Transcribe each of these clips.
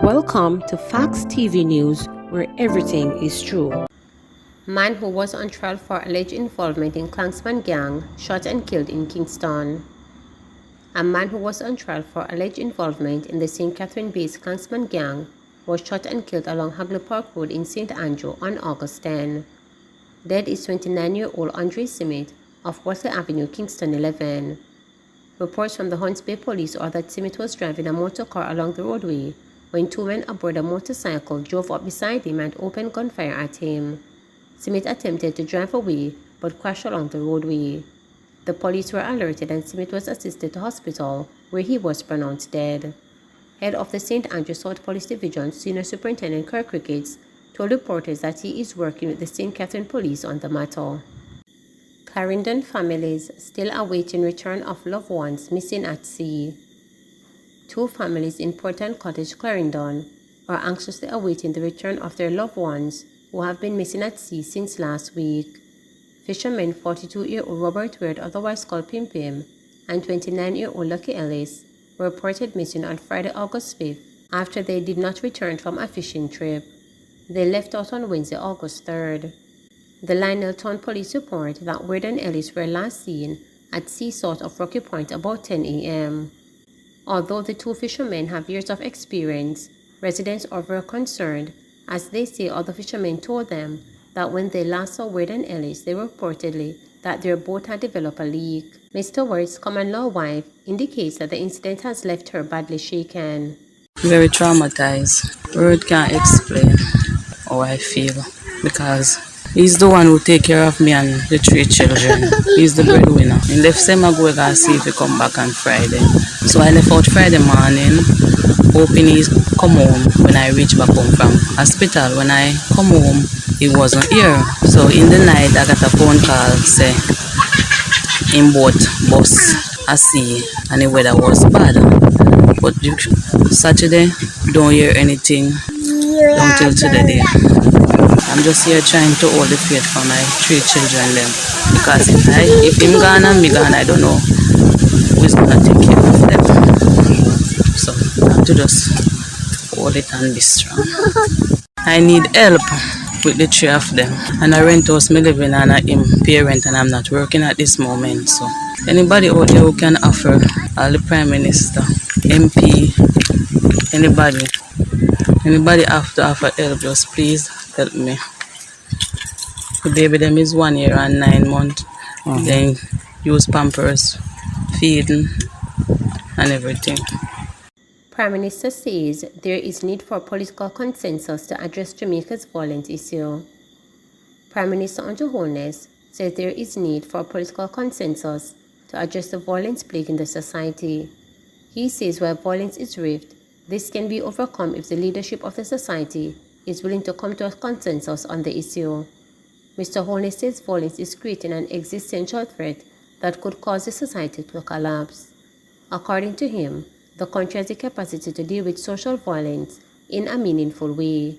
Welcome to Facts TV News, where everything is true. Man who was on trial for alleged involvement in Klansman gang shot and killed in Kingston. A man who was on trial for alleged involvement in the St. Catherine-based Klansman gang was shot and killed along Hagley Park Road in St. Andrew on August 10. Dead is 29-year-old Andre Simit of Worsley Avenue, Kingston 11. Reports from the Hunts Bay Police are that Simit was driving a motor car along the roadway when two men aboard a motorcycle drove up beside him and opened gunfire at him. Simit attempted to drive away but crashed along the roadway. The police were alerted and Simit was assisted to hospital where he was pronounced dead. Head of the St. Andrew South Police Division, Senior Superintendent Kirk Ricketts, told reporters that he is working with the St. Catherine Police on the matter. Clarendon families still awaiting return of loved ones missing at sea. Two families in Portmore Cottage, Clarendon, are anxiously awaiting the return of their loved ones who have been missing at sea since last week. Fisherman 42-year-old Robert Weird, otherwise called Pim Pim, and 29-year-old Lucky Ellis were reported missing on Friday, August 5th, after they did not return from a fishing trip. They left out on Wednesday, August 3rd. The Lioneltown police report that Weird and Ellis were last seen at sea south of Rocky Point about 10 a.m. Although the two fishermen have years of experience, residents are very concerned, as they say other fishermen told them that when they last saw Weird and Ellis, they reportedly that their boat had developed a leak. Mr. Ward's common-law wife indicates that the incident has left her badly shaken. Very traumatized. Word can't explain how I feel because he's the one who take care of me and the three children. He's the breadwinner. He left Semago and see if he come back on Friday. So I left out Friday morning, hoping he's come home when I reach back home from hospital. When I come home, he wasn't here. So in the night, I got a phone call say in boat bus at sea and the weather was bad. But Saturday, don't hear anything until today. I'm just here trying to hold the faith for my three children them. Because if him gone and me gone, I don't know who is gonna take care of them. So I have to just hold it and be strong. I need help with the three of them. And a rent house me living and a him parent and I'm not working at this moment. So anybody out there who can offer, all the Prime Minister, MP, anybody have to offer help, just please help me. The baby them is 1 year and 9 months. Then use Pampers, feeding and everything. Prime Minister says there is need for political consensus to address Jamaica's violence issue. Prime Minister Andrew Holness says there is need for political consensus to address the violence plaguing the society. He says where violence is rift, this can be overcome if the leadership of the society is willing to come to a consensus on the issue. Mr. Holness says violence is creating an existential threat that could cause the society to collapse. According to him, the country has the capacity to deal with social violence in a meaningful way.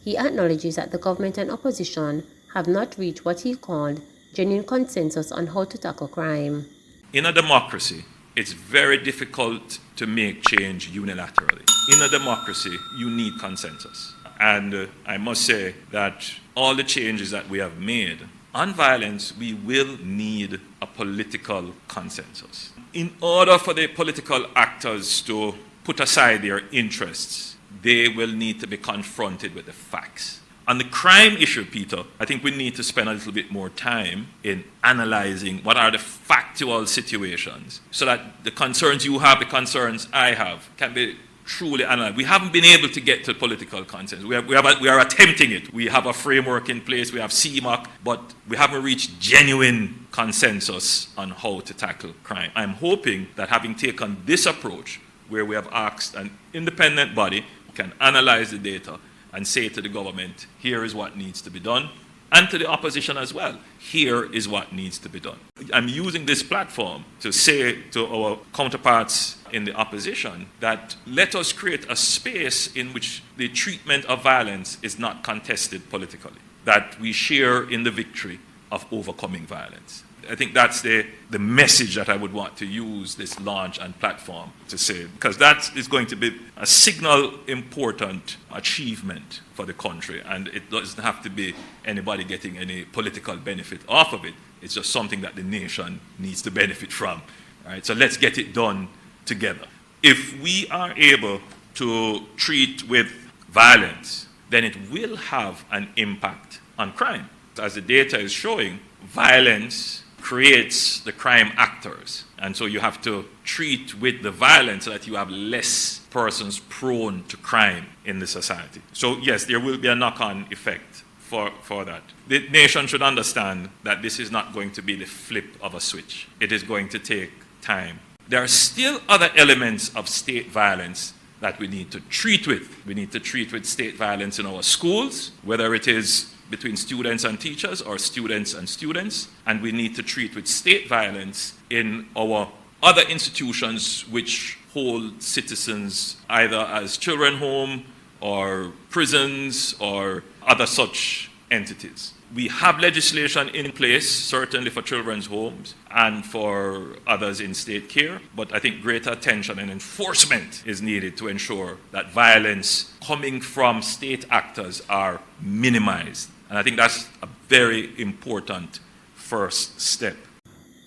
He acknowledges that the government and opposition have not reached what he called genuine consensus on how to tackle crime. In a democracy, it's very difficult to make change unilaterally. In a democracy, you need consensus. And I must say that all the changes that we have made on violence, we will need a political consensus. In order for the political actors to put aside their interests, they will need to be confronted with the facts. On the crime issue, Peter, I think we need to spend a little bit more time in analyzing what are the factual situations so that the concerns you have, the concerns I have, can be truly analyzed. We haven't been able to get to political consensus. We are attempting it. We have a framework in place, we have CMOC, but we haven't reached genuine consensus on how to tackle crime. I'm hoping that having taken this approach, where we have asked an independent body who can analyze the data and say to the government, here is what needs to be done, and to the opposition as well, here is what needs to be done. I'm using this platform to say to our counterparts in the opposition that let us create a space in which the treatment of violence is not contested politically, that we share in the victory of overcoming violence. I think that's the message that I would want to use this launch and platform to say, because that is going to be a signal important achievement for the country, and it doesn't have to be anybody getting any political benefit off of it. It's just something that the nation needs to benefit from. Right? So let's get it done together. If we are able to treat with violence, then it will have an impact on crime. As the data is showing, violence creates the crime actors. And so you have to treat with the violence so that you have less persons prone to crime in the society. So yes, there will be a knock-on effect for that. The nation should understand that this is not going to be the flip of a switch. It is going to take time. There are still other elements of state violence that we need to treat with. We need to treat with state violence in our schools, whether it is between students and teachers or students and students, and we need to treat with state violence in our other institutions which hold citizens either as children home or prisons or other such entities. We have legislation in place, certainly for children's homes and for others in state care, but I think greater attention and enforcement is needed to ensure that violence coming from state actors are minimized. And I think that's a very important first step.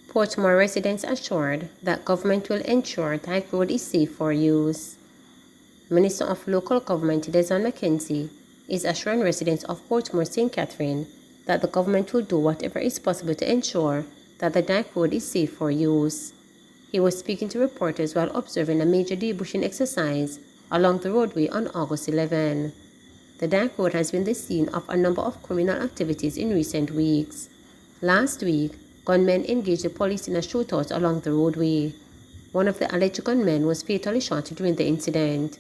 Portmore residents assured that government will ensure Dyke Road is safe for use. Minister of Local Government Desmond McKenzie is assuring residents of Portmore St. Catherine that the government will do whatever is possible to ensure that the Dyke Road is safe for use. He was speaking to reporters while observing a major debushing exercise along the roadway on August 11. The Dyke Road has been the scene of a number of criminal activities in recent weeks. Last week, gunmen engaged the police in a shootout along the roadway. One of the alleged gunmen was fatally shot during the incident.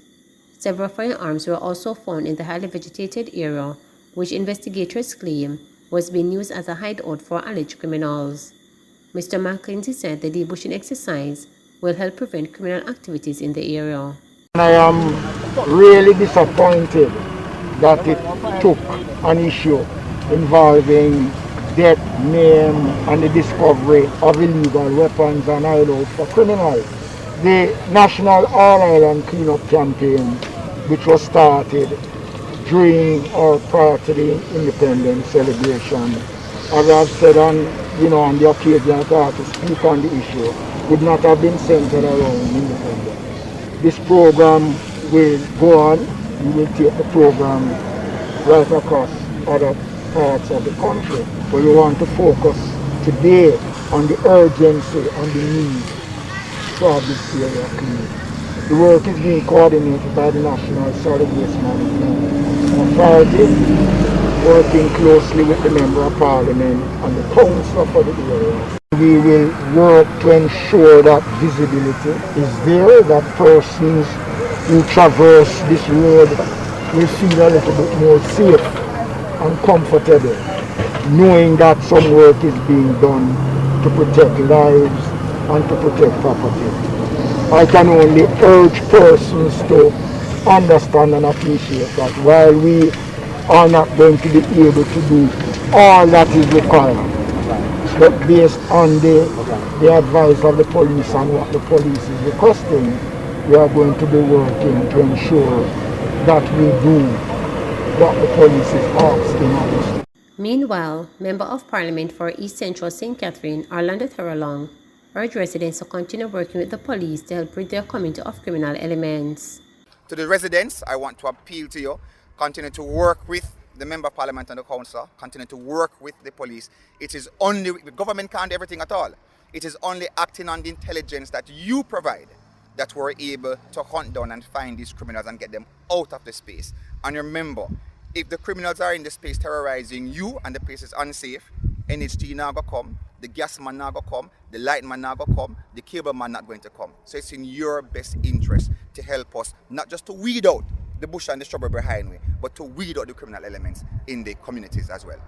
Several firearms were also found in the highly vegetated area, which investigators claim was being used as a hideout for alleged criminals. Mr. McKenzie said the debushing exercise will help prevent criminal activities in the area. I am really disappointed that it took an issue involving death, maim, and the discovery of illegal weapons and hideouts for criminals. The National All Island Cleanup Campaign, which was started during or prior to the independence celebration, as I've said on the occasion that I had to speak on the issue, would not have been centered around independence. This program will go on. We will take the program right across other parts of the country. But we want to focus today on the urgency and the need to have this area clean. The work is being coordinated by the National Solid Waste Management Authority, working closely with the Member of Parliament and the Council for the area. We will work to ensure that visibility is there, that persons who traverse this road will feel a little bit more safe and comfortable, knowing that some work is being done to protect lives and to protect property. I can only urge persons to understand and appreciate that while we are not going to be able to do all that is required, but based on the advice of the police and what the police is requesting, we are going to be working to ensure that we do what the police is asking of us. Meanwhile, Member of Parliament for East Central St. Catherine, Orlando Thurlong, urged residents to continue working with the police to help rid their community of criminal elements. To the residents, I want to appeal to you, continue to work with the Member of Parliament and the Council, continue to work with the police. It is only, the government can't do everything at all. It is only acting on the intelligence that you provide that we're able to hunt down and find these criminals and get them out of the space. And remember, if the criminals are in the space terrorizing you and the place is unsafe, NHT not going to come, the gas man not going to come, the light man not going to come, the cable man not going to come. So it's in your best interest to help us, not just to weed out the bush and the shrubbery behind me, but to weed out the criminal elements in the communities as well.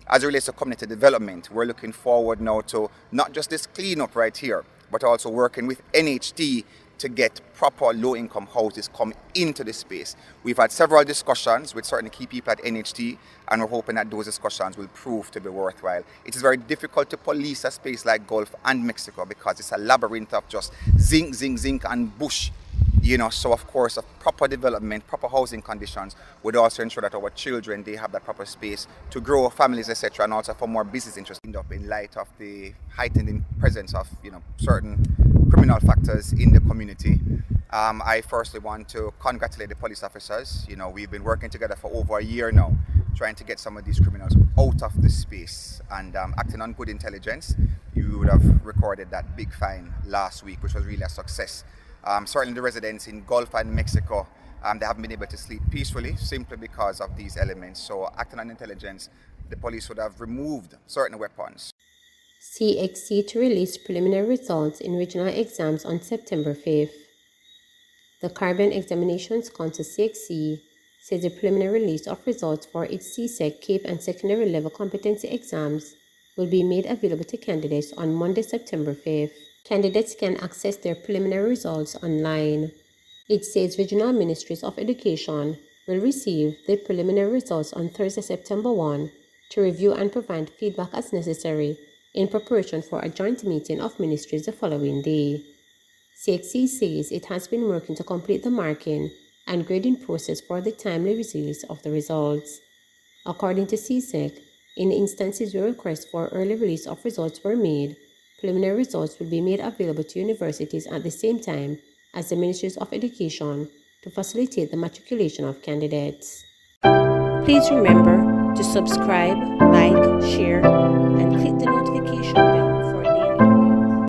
As it relates to community development, we're looking forward now to not just this cleanup right here, but also working with NHT to get proper low-income houses come into the space. We've had several discussions with certain key people at NHT, and we're hoping that those discussions will prove to be worthwhile. It is very difficult to police a space like Gulf and Mexico because it's a labyrinth of just zinc, zinc, zinc and bush. So of course, a proper development, proper housing conditions would also ensure that our children, they have that proper space to grow families, etc., and also for more business interests. In light of the heightened presence of, certain criminal factors in the community. I firstly want to congratulate the police officers. We've been working together for over a year now, trying to get some of these criminals out of the space and acting on good intelligence. You would have recorded that big fine last week, which was really a success. Certainly the residents in Gulf and Mexico, they haven't been able to sleep peacefully simply because of these elements. So acting on intelligence, the police would have removed certain weapons. CSEC to release preliminary results in regional exams on September 5th. The Caribbean Examinations Council CSEC says the preliminary release of results for its CSEC, Cape and secondary level competency exams will be made available to candidates on Monday, September 5th. Candidates can access their preliminary results online. It says regional ministries of education will receive the preliminary results on Thursday, September 1 to review and provide feedback as necessary in preparation for a joint meeting of ministries the following day. CSEC says it has been working to complete the marking and grading process for the timely release of the results. According to CSEC, in instances where requests for early release of results were made, preliminary results will be made available to universities at the same time as the Ministries of Education to facilitate the matriculation of candidates. Please remember to subscribe, like, share, and click the notification bell.